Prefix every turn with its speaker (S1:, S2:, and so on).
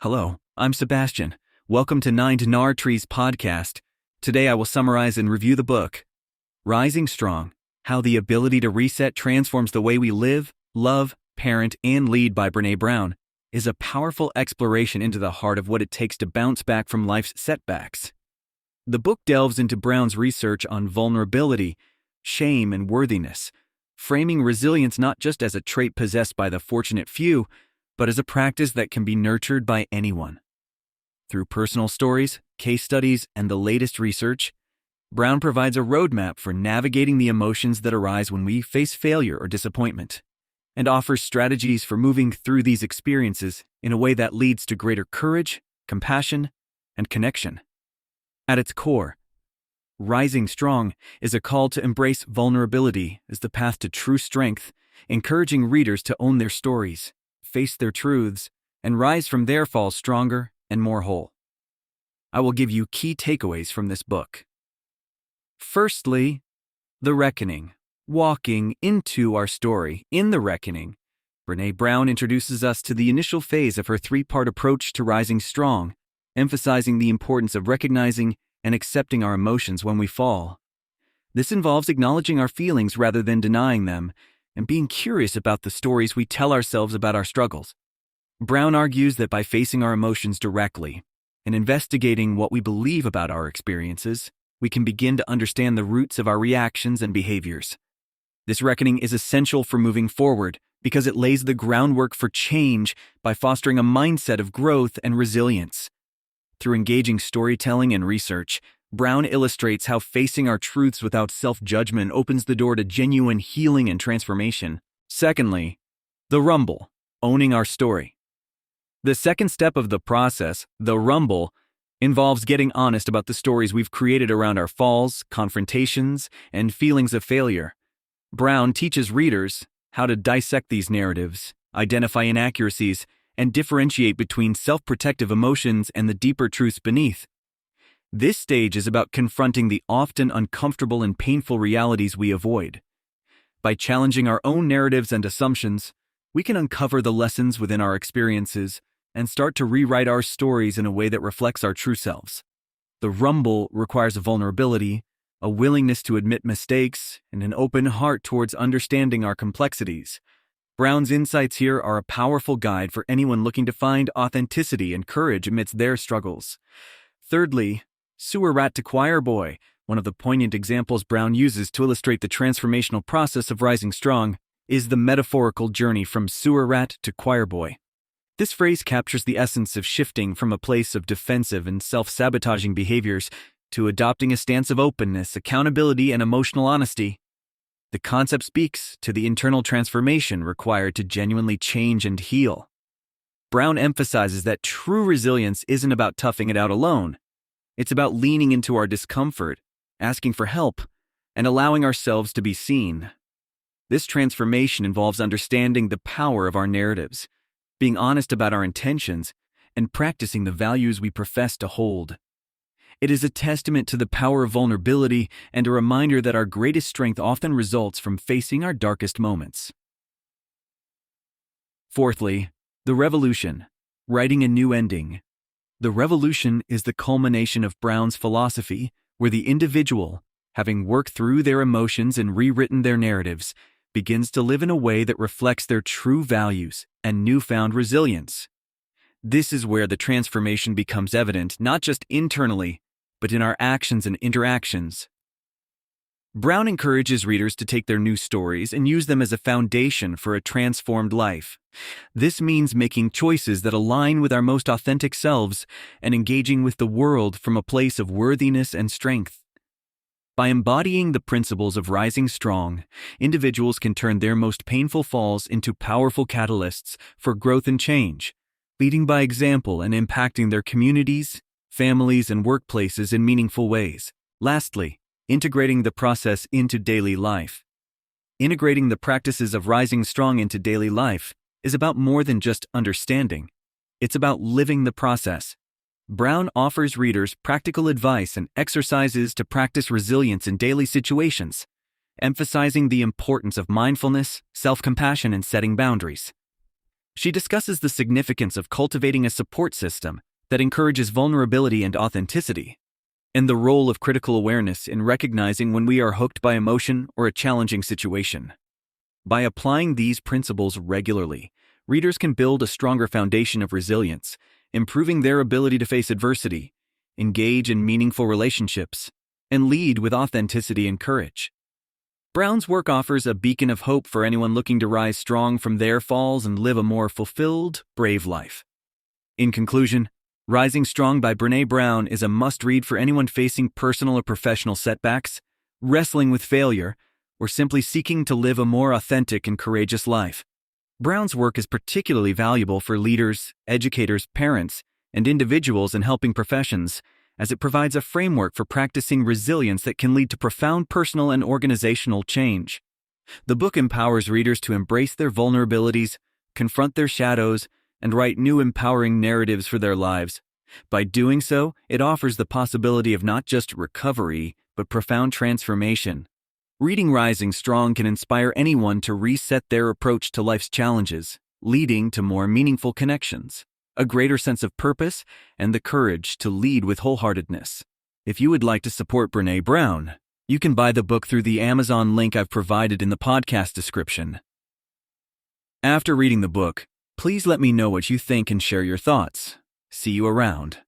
S1: Hello, I'm Sebastian. Welcome to Nine to Gnar Trees podcast. Today I will summarize and review the book, Rising Strong, How the Ability to Reset Transforms the Way We Live, Love, Parent, and Lead by Brené Brown, is a powerful exploration into the heart of what it takes to bounce back from life's setbacks. The book delves into Brown's research on vulnerability, shame, and worthiness, framing resilience not just as a trait possessed by the fortunate few, but as a practice that can be nurtured by anyone. Through personal stories, case studies, and the latest research, Brown provides a roadmap for navigating the emotions that arise when we face failure or disappointment, and offers strategies for moving through these experiences in a way that leads to greater courage, compassion, and connection. At its core, Rising Strong is a call to embrace vulnerability as the path to true strength, encouraging readers to own their stories, face their truths, and rise from their falls stronger and more whole. I will give you key takeaways from this book. Firstly, the reckoning. Walking into our story, in the reckoning, Brené Brown introduces us to the initial phase of her three-part approach to rising strong, emphasizing the importance of recognizing and accepting our emotions when we fall. This involves acknowledging our feelings rather than denying them, and being curious about the stories we tell ourselves about our struggles. Brown argues that by facing our emotions directly and investigating what we believe about our experiences, we can begin to understand the roots of our reactions and behaviors. This reckoning is essential for moving forward because it lays the groundwork for change by fostering a mindset of growth and resilience. Through engaging storytelling and research, Brown illustrates how facing our truths without self-judgment opens the door to genuine healing and transformation. Secondly, the rumble, owning our story. The second step of the process, the rumble, involves getting honest about the stories we've created around our falls, confrontations, and feelings of failure. Brown teaches readers how to dissect these narratives, identify inaccuracies, and differentiate between self-protective emotions and the deeper truths beneath. This stage is about confronting the often uncomfortable and painful realities we avoid. By challenging our own narratives and assumptions, we can uncover the lessons within our experiences and start to rewrite our stories in a way that reflects our true selves. The rumble requires a vulnerability, a willingness to admit mistakes, and an open heart towards understanding our complexities. Brown's insights here are a powerful guide for anyone looking to find authenticity and courage amidst their struggles. Thirdly, sewer rat to choir boy, one of the poignant examples Brown uses to illustrate the transformational process of rising strong, is the metaphorical journey from sewer rat to choir boy. This phrase captures the essence of shifting from a place of defensive and self-sabotaging behaviors to adopting a stance of openness, accountability, and emotional honesty. The concept speaks to the internal transformation required to genuinely change and heal. Brown emphasizes that true resilience isn't about toughing it out alone. It's about leaning into our discomfort, asking for help, and allowing ourselves to be seen. This transformation involves understanding the power of our narratives, being honest about our intentions, and practicing the values we profess to hold. It is a testament to the power of vulnerability and a reminder that our greatest strength often results from facing our darkest moments. Fourthly, the revolution, writing a new ending. The revolution is the culmination of Brown's philosophy, where the individual, having worked through their emotions and rewritten their narratives, begins to live in a way that reflects their true values and newfound resilience. This is where the transformation becomes evident not just internally, but in our actions and interactions. Brown encourages readers to take their new stories and use them as a foundation for a transformed life. This means making choices that align with our most authentic selves and engaging with the world from a place of worthiness and strength. By embodying the principles of rising strong, individuals can turn their most painful falls into powerful catalysts for growth and change, leading by example and impacting their communities, families, and workplaces in meaningful ways. Lastly, integrating the process into daily life. Integrating the practices of rising strong into daily life is about more than just understanding. It's about living the process. Brown offers readers practical advice and exercises to practice resilience in daily situations, emphasizing the importance of mindfulness, self-compassion, and setting boundaries. She discusses the significance of cultivating a support system that encourages vulnerability and authenticity, and the role of critical awareness in recognizing when we are hooked by emotion or a challenging situation. By applying these principles regularly, readers can build a stronger foundation of resilience, improving their ability to face adversity, engage in meaningful relationships, and lead with authenticity and courage. Brown's work offers a beacon of hope for anyone looking to rise strong from their falls and live a more fulfilled, brave life. In conclusion, Rising Strong by Brené Brown is a must-read for anyone facing personal or professional setbacks, wrestling with failure, or simply seeking to live a more authentic and courageous life. Brown's work is particularly valuable for leaders, educators, parents, and individuals in helping professions, as it provides a framework for practicing resilience that can lead to profound personal and organizational change. The book empowers readers to embrace their vulnerabilities, confront their shadows, and write new empowering narratives for their lives. By doing so, it offers the possibility of not just recovery, but profound transformation. Reading Rising Strong can inspire anyone to reset their approach to life's challenges, leading to more meaningful connections, a greater sense of purpose, and the courage to lead with wholeheartedness. If you would like to support Brené Brown, you can buy the book through the Amazon link I've provided in the podcast description. After reading the book, please let me know what you think and share your thoughts. See you around.